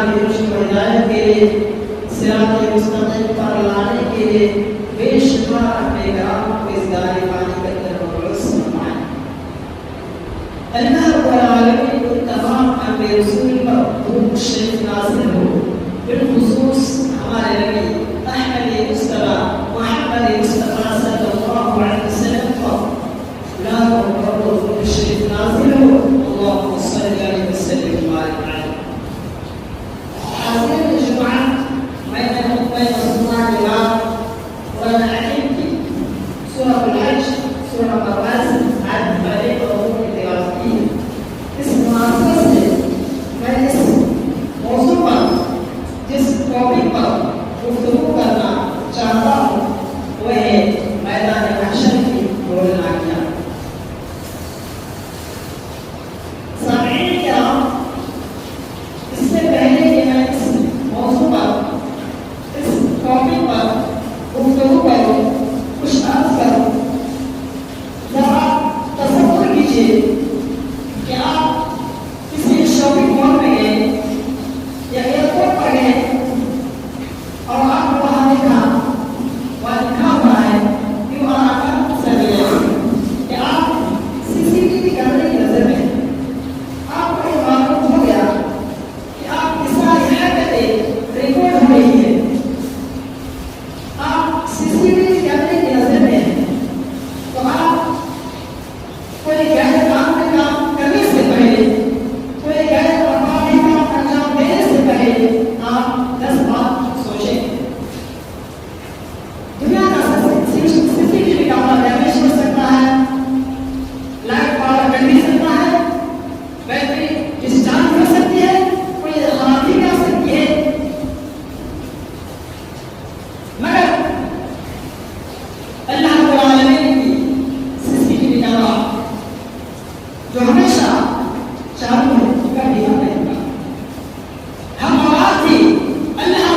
की रोशनी और हिदायत के लिए सिरात मुस्तकीम पर लाने के लिए बेशुमार अपने कराम को इस दायरे पानी के अंदर मौजूद फरमाए। अल्लाह रब्बुल आलमीन को तमाम अंबिया रसूल पर खूब शरीफ नाज़िल हो, बिलखुसूस हमारे नबी अहमद मुस्तफा मोहम्मद मुस्तफा सल्लल्लाहु अलैहि वसल्लम पर लाखों करोड़ों खूब शरीफ नाज़िल हो। अल्लाहुम्मा सल्लि अलैहि वसल्लिम व बारिक अलैहि। हाज़िर जुमा मैंने खुतबा मज़मूआ के बाद कुरान हकीम की सूरह अल-हज, सूरह मवाज़िन आयत पहले और की तिलावत की। इस मुनासबत से मैं इस मौजू पर जिस टॉपिक पर गुफ्तगू करना चाहता हूँ वह है मैदान महशर की रोशनाइयाँ। सामईन किराम, इससे पहले कि मैं इस मौजू पर इस टॉपिक पर गुफ्तगू करूँ, कुछ अर्ज़ करूँ, जरा तसव्वुर कीजिए कि आप किसी शॉपिंग मॉल में गए या एयरपोर्ट पर गए और आपको वहाँ लिखा हुआ है कि वहाँ आकर सर्विलेंस, कि आप सीसीटीवी कैमरे की नजर में आपको ये मालूम हो गया कि आपकी सारी हरकतें रिकॉर्ड हो रही है, आप सीसीटीवी कैमरे की नजर में हैं, तो आप कोई गैर कानूनी काम करने से पहले, कोई गैर कानूनी काम अंजाम देने से पहले आप 10 बार सोचें। दुनिया का सीसीटीवी कैमरा डैमेज हो सकता है, लाइट पावर कट भी सकता है, बैटरी डिस्चार्ज हो सकती है, कोई खराबी भी आ सकती है, मगर अल्लाह रब्बुल आलमीन की सीसीटीवी कैमरा जो हमेशा चालू है, कभी नहीं रहेगा। हम औलाद थी, अल्लाह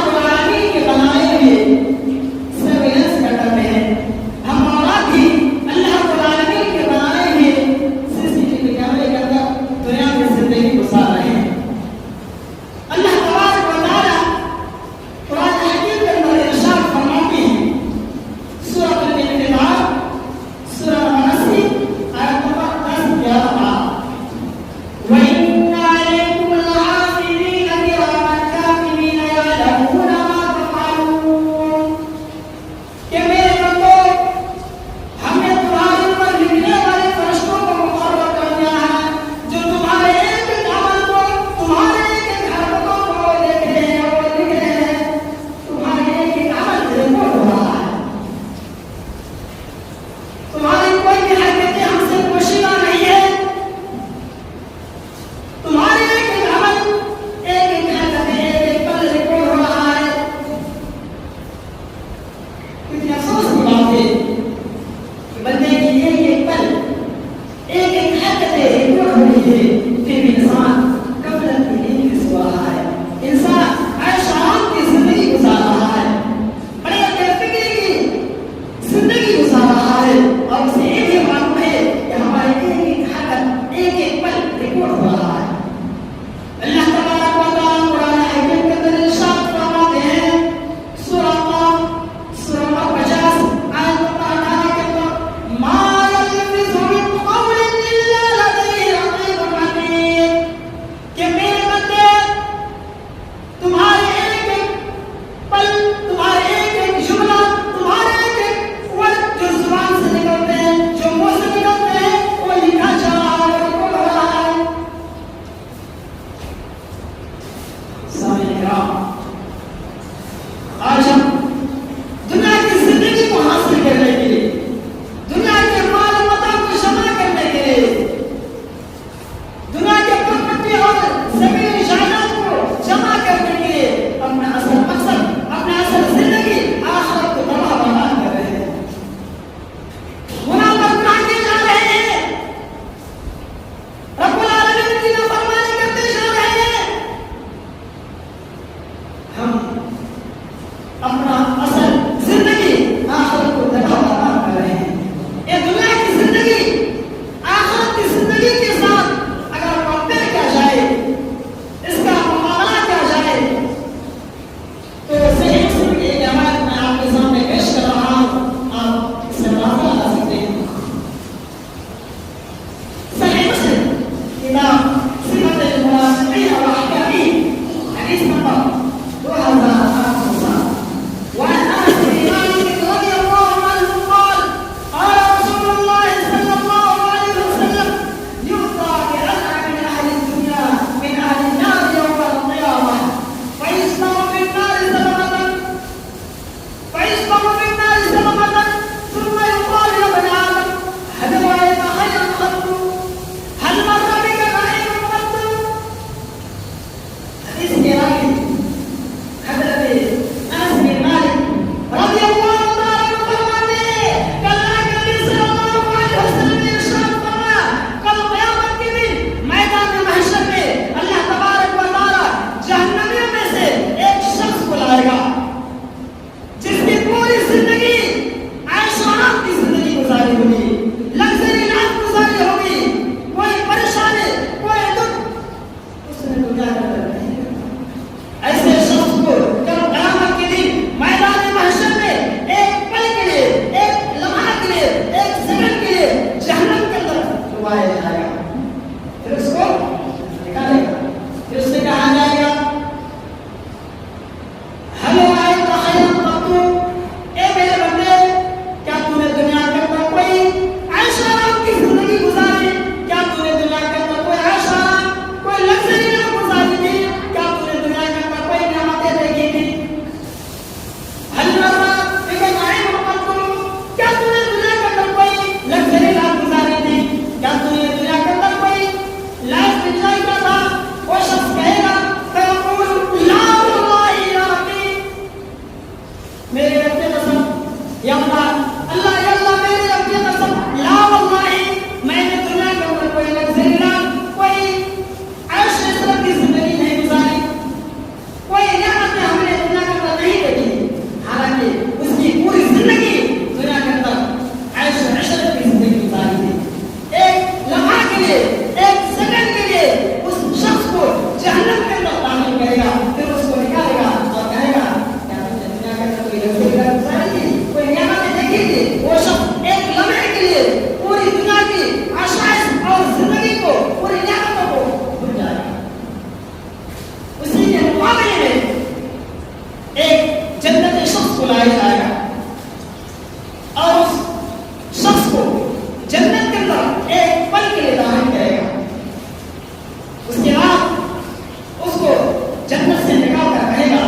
से निकाल कर कहेगा,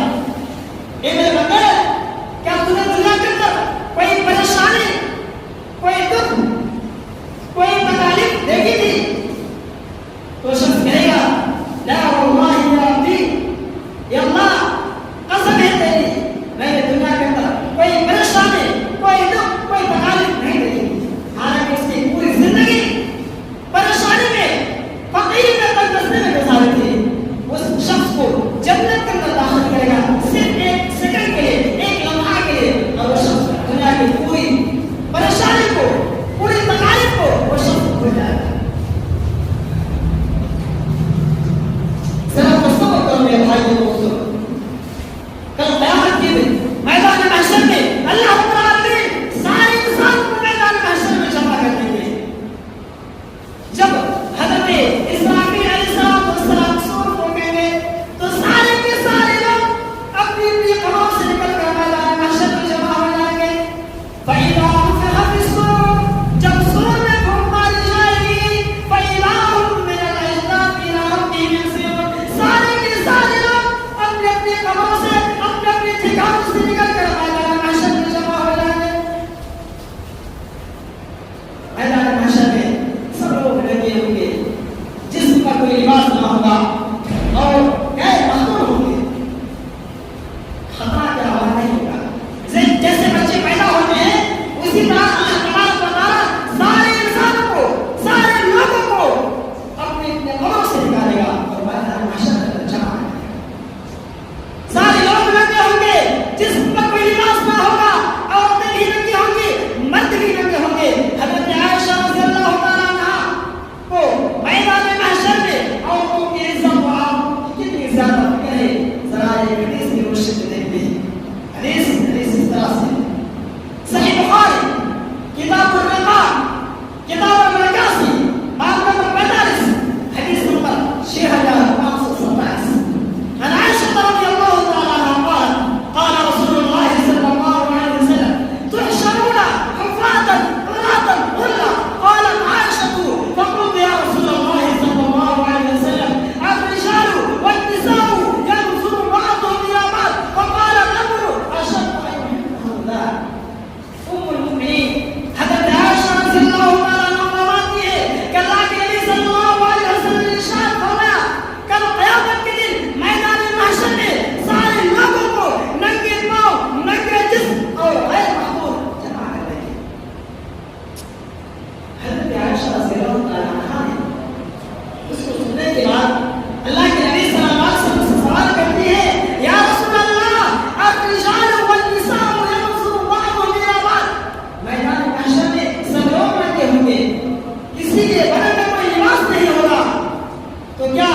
ए मेरे बंदे, क्या तूने दुनिया के अंदर कोई परेशानी, कोई दुख, कोई तकलीफ देखी थी? तो शख्स कहेगा, ला वल्लाहि या अब्दी, या अल्लाह कसम है तेरी, मैंने दुनिया के अंदर कोई परेशानी, कोई दुख, कोई तकलीफ नहीं देखी। हालांकि उसकी पूरी जिंदगी परेशानी में, फकीर में, तंगदस्ती में गुजारी थी। उस शख्स को जन्नत के अंदर दाखिल करेगा सिर्फ एक सेकंड के लिए, एक लम्हा के लिए, और वो शख्स दुनिया की पूरी परेशानी को, पूरी तकलीफ को वो शख्स भूल जाएगा। जरा तसव्वुर करो मेरे भाई और दोस्तों, कल क़यामत के दिन मैदान महशर में अल्लाह रब्बुल आलमीन सारे इंसान को मैदान महशर में जमा कर देंगे। जब हज़रत इस्राफील अलैहिस्सलाम सूर फूंकेंगे तो सारे के सारे लोग अपनी अपनी कब्रों से निकलकर मैदान महशर में जमा हो जाएंगे। फ़इज़ा नुफ़िख़ फ़िस्सूर, जब सूर में फूंक मारी जाएगी, फ़इज़ा हुम मिनल अज़्दाफ़ि इला रब्बिहिम यंसिलून, सारे के सारे लोग अपनी अपनी कब्रों से, अपने अपने ठिकानों से निकलकर मैदान महशर में जमा हो जाएंगे। मैदान महशर में सब लोग लगे होंगे, जिस्म का कोई लिबास ना होगा और गैर महदूर होंगे, खतरा का आवाज नहीं होगा। जैसे बच्चे पैदा होते हैं उसी तरह अल्लाह तबारक व तआला सारे इंसानों को, सारे लोगों को अपने अपने कब्रों से निकालेगा और मैदान महशर में जमा करेगा। सारे लोग लगे होंगे, जिस्म पर कोई लिबास ना होगा, औरतें भी लगी होंगी, मर्द भी लगे होंगे। हज़रत आयशा रज़ियल्लाहु तआला अन्हा को मैदान महशर में औरतों की इज्जत व आबरू की कितनी ज्यादा फिक्र है, जरा ये हदीस की रोशनी में देखते हैं। हदीस इस तरह से सही बुखारी किताबुल रिकाब, किताबुल मगाज़ी, बाब नंबर 45, हदीस नंबर 6527। अन आयशा रज़ियल्लाहु तआला अन्हा قال رسول الله صلى الله عليه وسلم تحشرون حفاة عراة غرلا قالت عائشة فقلت يا رسول الله صلى الله عليه وسلم الرجال والنساء ينظر بعضهم إلى بعض فقال الأمر أشد أن يحبه الله। أم المؤمنين حضرت عائشة رضي الله تعالى عنها फरमाती है कि अल्लाह के नबी सल्लल्लाहु अलैहि वसल्लम ने इरशाद फरमाया, कल क़यामत के दिन मैदान महशर में सारे लोगों को नंगे पांव, नंगे जिस्म और गैर महदूर जमा कर देंगे। हज़रत आयशा रज़ियल्लाहु तआला अन्हा ने उसको सुनने के बाद अल्लाह के नबी सल्लल्लाहु अलैहि वसल्लम से सवाल करती है, या रसूल अल्लाह, अर्रिजाल वन्निसाउ यंज़ुरु बअदुहुम इला बअद, मैदान महशर में सब लोग लगे होंगे, किसी के बदन में कोई लिबास नहीं होगा, तो क्या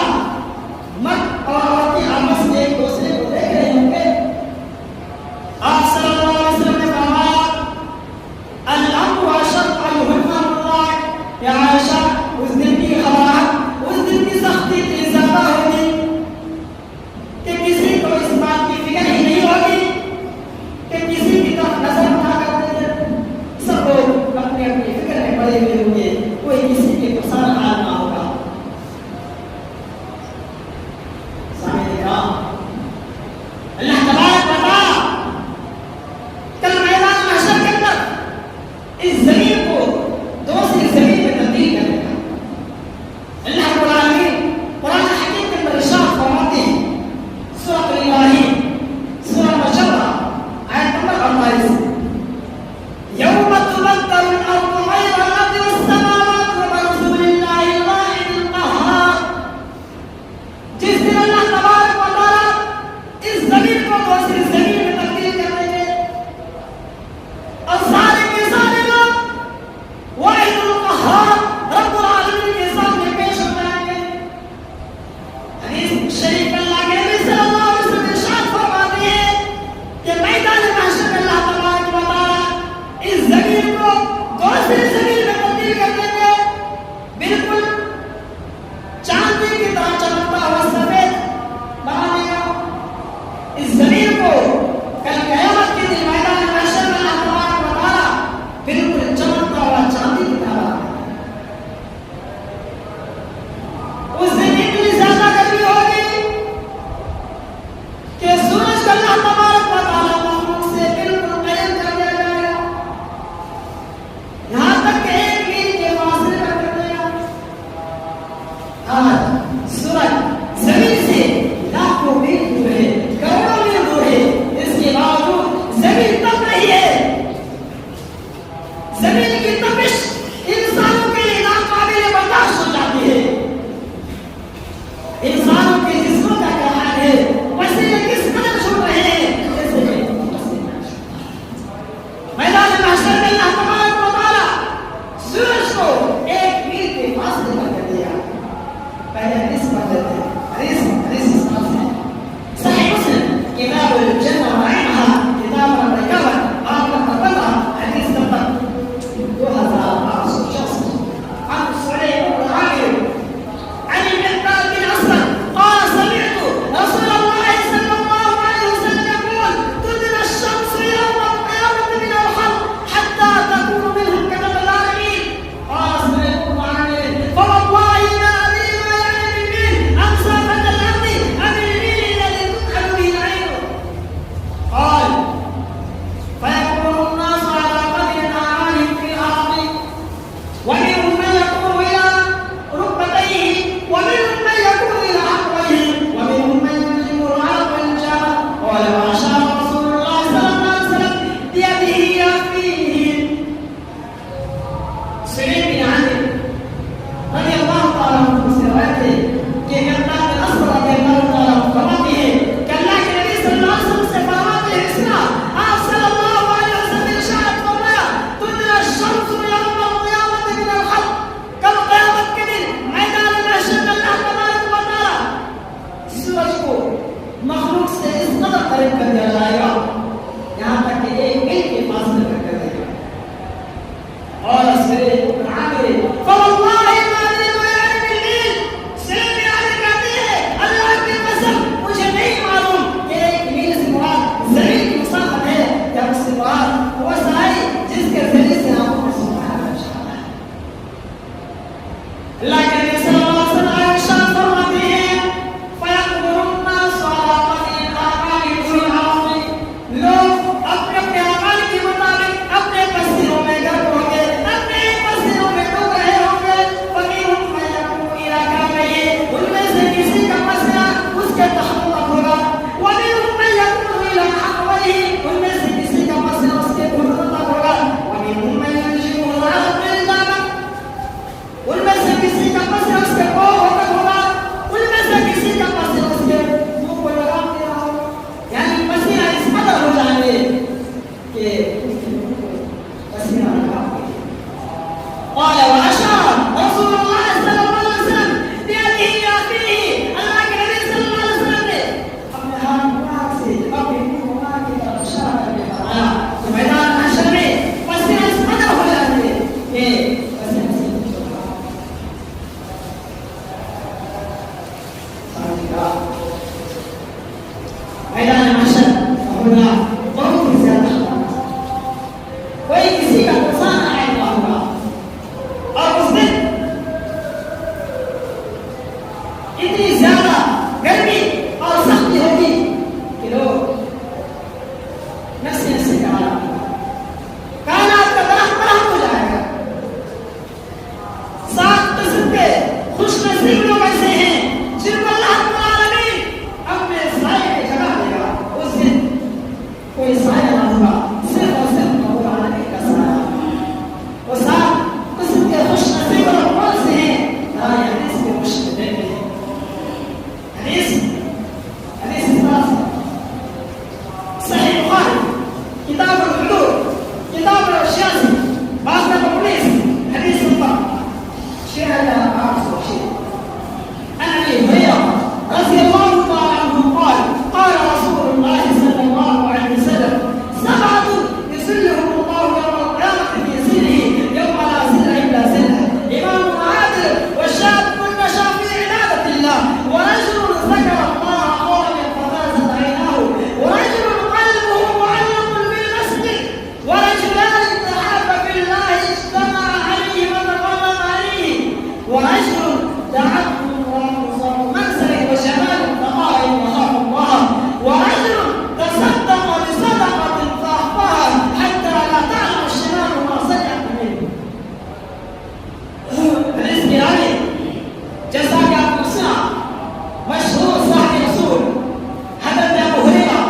मर्द और औरतें आपस में एक दूसरे को देख रहे होंगे? आप सल्लल्लाहु अलैहि वसल्लम ने फरमाया, अल-अम्रु अशद्दु अन युहिब्बा अल्लाह, या आयशा, उस दिन की खबराहट, उस दिन की सख्ती इतनी ज्यादा होगी कि किसी को इस बात की फिक्र ही नहीं होगी कि किसी की तरफ नजर उठा कर सब लोग अपनी अपनी फिक्र में पड़े हुए होंगे, कोई किसी के पसंद हाल ना होगा। अल्लाह तबारक व तआला कल मैदान महशर के अंदर इस जमीन को दूसरी जमीन में तब्दील करेगा। अल्लाह रब्बुल आलमीन कुरान हकीम के अंदर इरशाद फरमाते हैं, करीब कर दिया जाएगा, यहाँ तक कि एक मील के फासले पर कर देगा। और असरे आगे फवल्लाहि मा अदरी मा यानी मील से आगे कहते हैं अल्लाह की कसम मुझे नहीं मालूम कि एक मील से मुराद जमीन की मुसाफत है या उससे मुराद वो साई जिसके जरिए से आपको सुना है। अल्लाह के नबी सल्लल्लाहु अलैहि वसल्लम इरशाद फरमाते हैं फयकुरुन्ना सलाती आमाली जुहामी, लोग अपने अपने अमाल के मुताबिक अपने मस्जिदों में घर होंगे, अपने मस्जिदों में डूब रहे होंगे। फकीहुम फयकुम इला कामिही, उनमें से किसी का मसला उसके तहम्मुल होगा। वमिनहुम फयकुम इला अहवलिही, उनमें से किसी का मसला उसके घुटनों तक होगा। वमिनहुम फयकुम इला बिलदामा, उनमें से किसी का मसला उसके पाँव तक होगा। उनमें से किसी का मसला उसके मुंह को लगा दिया होगा। यानी मसीहा इस कदर हो जाएंगे कि मसीहा लगा और अशरा रसूलुल्लाह सल्लल्लाहु अलैहि वसल्लम बियदिही याफीही, अल्लाह के नबी सल्लल्लाहु अलैहि वसल्लम ने अपने हाथ मुबारक से अपने मुंह मुबारक की तरफ इशारा करके फरमाया कि मैदान हश्र में मसीहा इस कदर हो जाएंगे कि मैदान महशर होगा बहुत ही ज्यादा, कोई किसी का नुकसान आएगा होगा। और उस दिन इतनी ज्यादा गर्मी और सख्ती होगी कि लोग नस्ल से कायनात का दरख्त बरहम हो जाएगा। 7 किस्म के खुशनसीब लोग ऐसे हैं जिनको अल्लाह अपने साए में जगह देगा। उस दिन कोई साया ना होगा, सिर्फ और सिर्फ रब्बुल आलमीन का साया। वो 7 किस्म के खुशनसीब लोग कौन से हैं? हदीस के मुश्किल देते हैं। हदीस इस तरह से सहीह बुखारी किताब अल-हुदूद किताब अल-86 बाब नंबर 19 हदीस नंबर 6806 अन अबी हुरैरा रज़ी अल्लाहु तआला अन्हु قال قال رسول الله صلى الله عليه وسلم 7 يظلهم الله يوم القيامة في ظله يوم لا ظل إلا ظله، إمام عادل وشاب نشأ في عبادة الله، ورجل ذكر الله خاليا ففازت عيناه، ورجل قلبه معلق بالمسجد، ورجلان تحابا في الله اجتمع عليه وتفرق عليه، ورجل دعته الله منزل وجمال فقال يخاف الله، ورجل تصدق بصدقة فأخفاها حتى لا تعلم الشمال ما صنعت منه। الاسم يعني जैसा कि आपको सुना मशहूर साहिब रसूल हज़रत अबू हुरैरा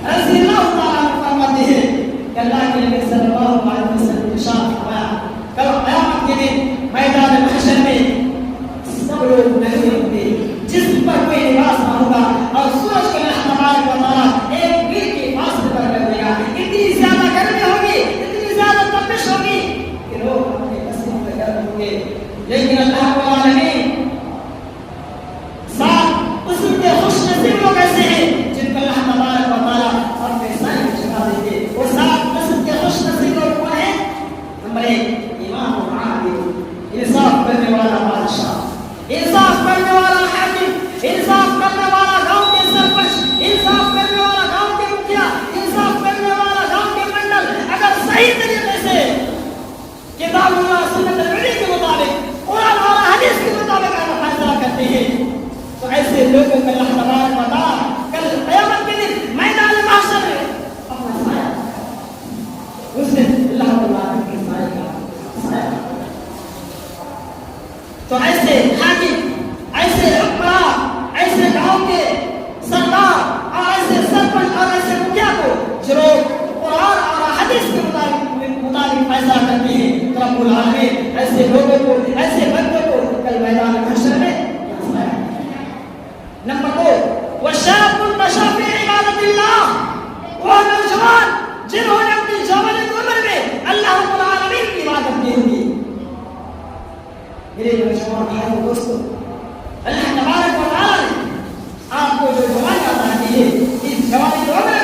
रज़ी अल्लाहु तआला अन्हु फरमाते हैं कि अल्लाह के नबी सल्लल्लाहु अलैहि वसल्लम ने इरशाद फरमाया कल क़यामत के दिन मैदान महशर में सब लोग नहीं होंगे जिस्म पर कोई लिबास ना होगा और सूरज को अल्लाह तबारक व तआला एक मील के फासले पर कर देगा। इतनी ज्यादा गर्मी होगी, इतनी ज्यादा तपिश होगी कि लोग अपने पसीने में गर्म होंगे। लेकिन अल्लाह रब्बुल आलमीन 7 किस्म के खुशनसीब लोग ऐसे हैं जिनको अल्लाह तबारक व तआला अपने साए में जगह देंगे। वो 7 किस्म के खुशनसीब लोग कौन हैं? नंबर 1 इमाम आदिल, इंसाफ करने वाला बादशाह, इंसाफ करने वाला हाकिम, इंसाफ करने वाला गांव के सरपंच, इंसाफ करने वाला गांव के मुखिया, इंसाफ करने वाला गांव के मंडल अगर सही तरीके से किताबुल्लाह सुन्नत नबी के मुताबिक कुरान और हदीस के मुताबिक अगर फैसला करते हैं तो ऐसे लोगों को अल्लाह तबारक व तआला कल क़यामत के दिन मैदान महशर में अपना साया उस दिन अल्लाह तबारक के साए का साया। तो ऐसे हाकिम, ऐसे हुक्मरान, ऐसे गांव के सरदार और ऐसे सरपंच और ऐसे मुखिया को जो कुरान और हदीस के मुताबिक फैसला करते हैं तो रब्बुल आलमीन ऐसे लोगों को, ऐसे बंदों को कल मैदान महशर में साया। नंबर 2 वशाबुन नशा फी इबादतिल्लाह, वो नौजवान जिन्होंने अपनी जवानी उम्र में अल्लाह रब्बुल आलमीन की इबादत की होगी। मेरे नौजवान भाइयों दोस्तों, अल्लाह तबारक व तआला ने आपको जो जवानी अता की है, इस जवानी की उम्र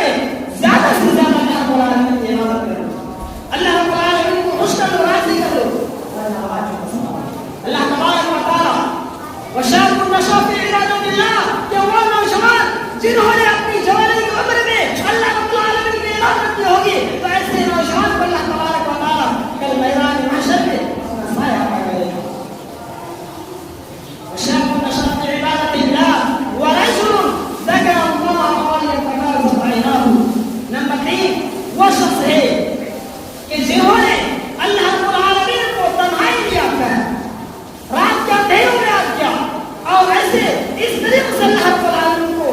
जिन्होंने अपनी जवानी की उम्र में अल्लाह रब्बुल आलमीन की इबादत की होगी, तो ऐसे नौजवान को अल्लाह तबारक व तआला कल मैदान महशर में अपना साया लगाएगा। वशाब नशअ फी इबादतिल्लाह व रजुल ज़करा अल्लाह खालियन फकाज़त ऐनाहु। नंबर 3 वो शख्स है कि जिन्होंने अल्लाह रब्बुल आलमीन को तन्हाई में याद किया, रात के अंधेरों में याद किया, और ऐसे इस तरीके से अल्लाह रब्बुल आलमीन को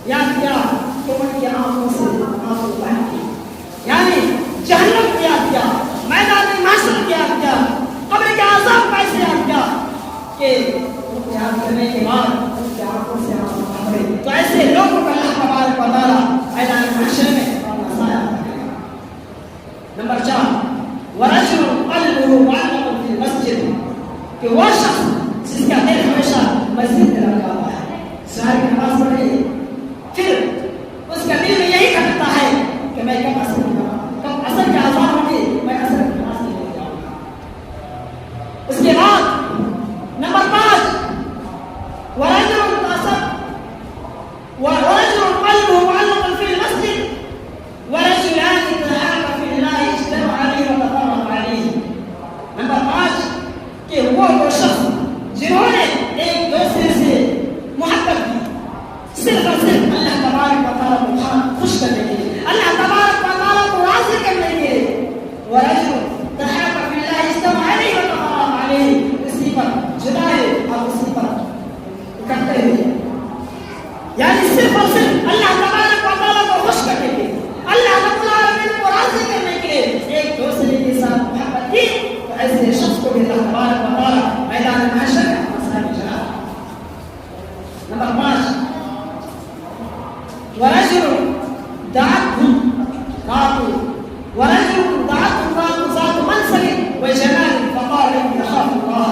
याद किया तो उनकी आंखों से आंसू बह गए। यानी जहन्नम को याद किया, मैदान महशर को याद किया, कब्र के अज़ाब को ऐसे याद किया कि उनको याद करने के बाद उनकी आंखों से आंसू बह गए। तो ऐसे लोगों को अल्लाह तबारक व तआला मैदान महशर में अपना साया लगाएगा। नंबर 4 वरजुल क़ल्बुहु मुअल्लक़ुन फिल मस्जिद, कि वो शख्स जिसका दिल हमेशा मस्जिद में लगा हुआ है, सारी नमाज पढ़ रही है, फिर उसका दिल में यही खटकता है कि मैं कब असर की आज़ान होगी, मैं असर की नमाज नहीं जाऊंगा। उसके बाद नंबर 5 वरजुल क़ल्बुहु मुअल्लक़ुन फिल मस्जिद वरजुलानि तहाबा फिल्लाहि इज्तमअ अलैहि व तफर्रक़ा अलैहि। नंबर 5 कि वो शख्स जिन्होंने एक दूसरे से मोहब्बत की सिर्फ और सिर्फ अल्लाह तबारक व तआला को खुश करने के लिए, अल्लाह तबारक व तआला को राज़ी करने के लिए, वरजुल तहाबा फिल्लाहि इज्तमअ अलैहि व तफर्रक़ा अलैहि, उसी पर जुदा है और उसी पर इकट्ठे हुए। यानी सिर्फ और सिर्फ अल्लाह तबारक व तआला को खुश करने के लिए, अल्लाह रब्बुल आलमीन को राज़ी करने के लिए एक दूसरे के साथ मोहब्बत की, तो ऐसे शख्स को भी अल्लाह तबारक व तआला मैदान महशर में अपना साया लगाएगा। नंबर 5 वरजुल दअतहु इम्राअतुन ज़ातु मनसबिन व जमालिन फ़क़ाल इन्नी अख़ाफ़ुल्लाह,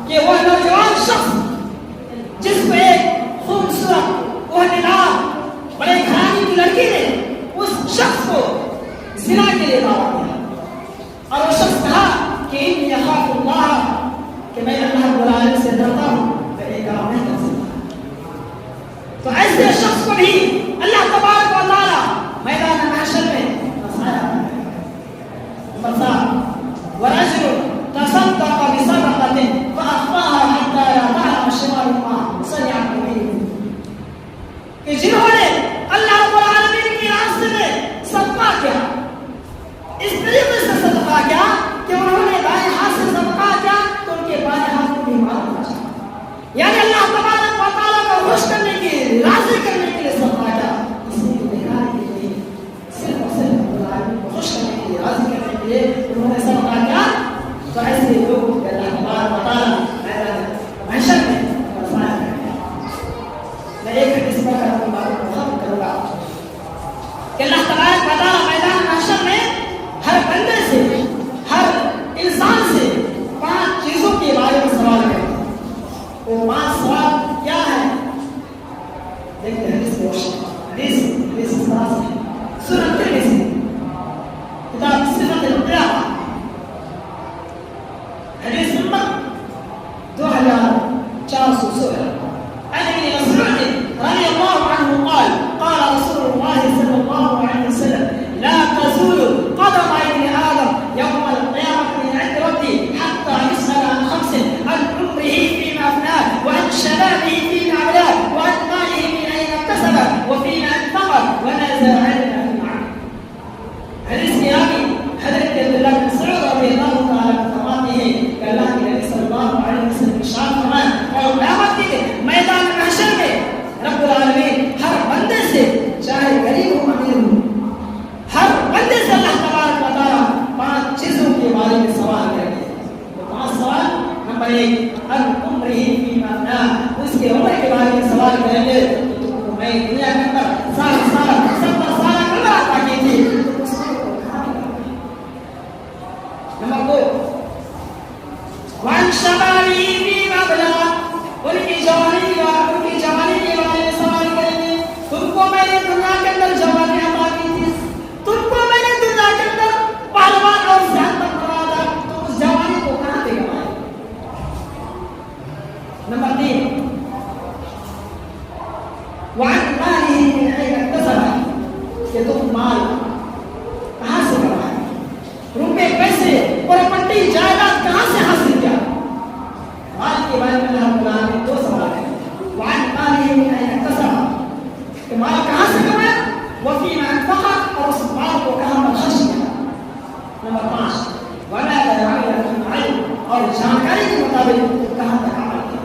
कि वो नौजवान शख्स जिसको एक खूबसूरत ओहदेदार बड़े घराने की लड़की ने उस शख्स को ज़िना के लिए दावत दिया, और वो शख्स कहा कि इन्नी अख़ाफ़ुल्लाह, कि मैं अल्लाह रब्बुल आलमीन से डरता हूँ, मैं ये काम नहीं कर सकता। तो ऐसे शख्स को भी अल्लाह तबारक व तआला मैदान महशर में फंसाया। नंबर 7 वरजुल तसद्दक़ बिसदक़तिन फ़अख़फ़ाहा हत्ता ला तअलम शिमालुहु मा सनअत यमीनुहु, कि जिन्होंने अल्लाह रब्बुल आलमीन के रास्ते में सदका किया, इस तरीके से सदका किया कि उन्होंने दाएं हाथ से सदका किया तो उनके बाएं हाथ को भी मालूम था। यानी अल्लाह तबारक व तआला को खुश करने के लिए, राज़ी करने के लिए सदका किया, इसलिए दिखाने के लिए, सिर्फ और सिर्फ रब्बुल आलमीन को खुश करने के लिए, राज़ी करने के लिए उन्होंने सदका किया। तो ऐसे लोगों को अल्लाह तबारक व तआला मैदान महशर में फंसाया करेगा। मैं एक हदीस पढ़कर अपनी बातों को खत्म करूंगा कि अल्लाह तबारक व तआला मैदान महशर में हर बंदे से, हर इंसान से 5 चीजों के बारे में सवाल करेगा। वो 5 सवाल क्या है? देखते हैं हदीस इस तरह से सुनन तिरमिज़ी किताब सिफ़तुल क़ियामा हदीस नंबर 2416 عن ابن مسعود رضي الله عنه قال قال رسول الله صلى الله عليه وسلم لا تزول قدم ابن آدم يوم القيامة من عند ربي حتى يسأل عن 5: عن عمره فيما أفناه، وعن شبابه فيما أبلاه، وعن ماله من أين اكتسبه، وفيما أنفقه، وماذا علم فيما عمل. حديث كلامي حضرت عبد الله بن مسعود رضي الله تعالى عنه कि अल्लाह के नबी सल्लल्लाहु अलैहि वसल्लम इरशाद फरमाए, और क़यामत के मैदान महशर में रब्बुल आलमीन हर बंदे से, चाहे गरीब हो अमीर हो, हर बंदे से अल्लाह तबारक व तआला 5 चीजों के बारे में सवाल करेंगे। तो 5 सवाल। नंबर 1 अन उम्रिही फीमा अफनाह, उसके उम्र के बारे में सवाल करेंगे। तो तुमको मैं दुनिया के अंदर 60 साल 70 साल उम्र अता की थी, तो उसको कहां मिला? नंबर 2 वन शबाबी फीमा अबलाह, उनकी जवानी के बारे में सवाल करेंगे। तुमको मैंने दुनिया के अंदर जवानी अता की थी, तुमको मैंने दुनिया के अंदर पहलवान और सियासत बनाया था, तो उस जवानी को कहां पे गवाए? नंबर 3 वअन मालिही मिन ऐन इक्तसबा, कि तुम माल कहाँ से कमाए, रुपए पैसे प्रॉपर्टी जायदाद कहाँ से हासिल किया। माल के बारे में अल्लाह तआला ने दो सवाल है, वअन मालिही मिन ऐन इक्तसबा, कि माल कहाँ से कमाया, वफीमा अनफक़ा, और उस माल को कहाँ पर खर्च किया। नंबर 5, वमाज़ा अमिला फ़ीमा इल्म, और जानकारी के मुताबिक कहाँ तक अमल किया।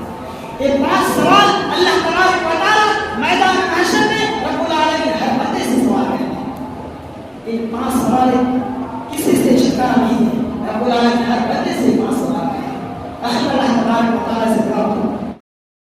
ये 5 सवाल अल्लाह तबारक व तआला मैदान महशर में रब्बुल आलमीन हर बंदे से सवाल करेंगे। इन 5 सवाल किसी से छुटकारा नहीं है, रब्बुल आलमीन हर बंदे से 5 सवाल करेंगे। अल्लाह तबारक व तआला से दुआ करो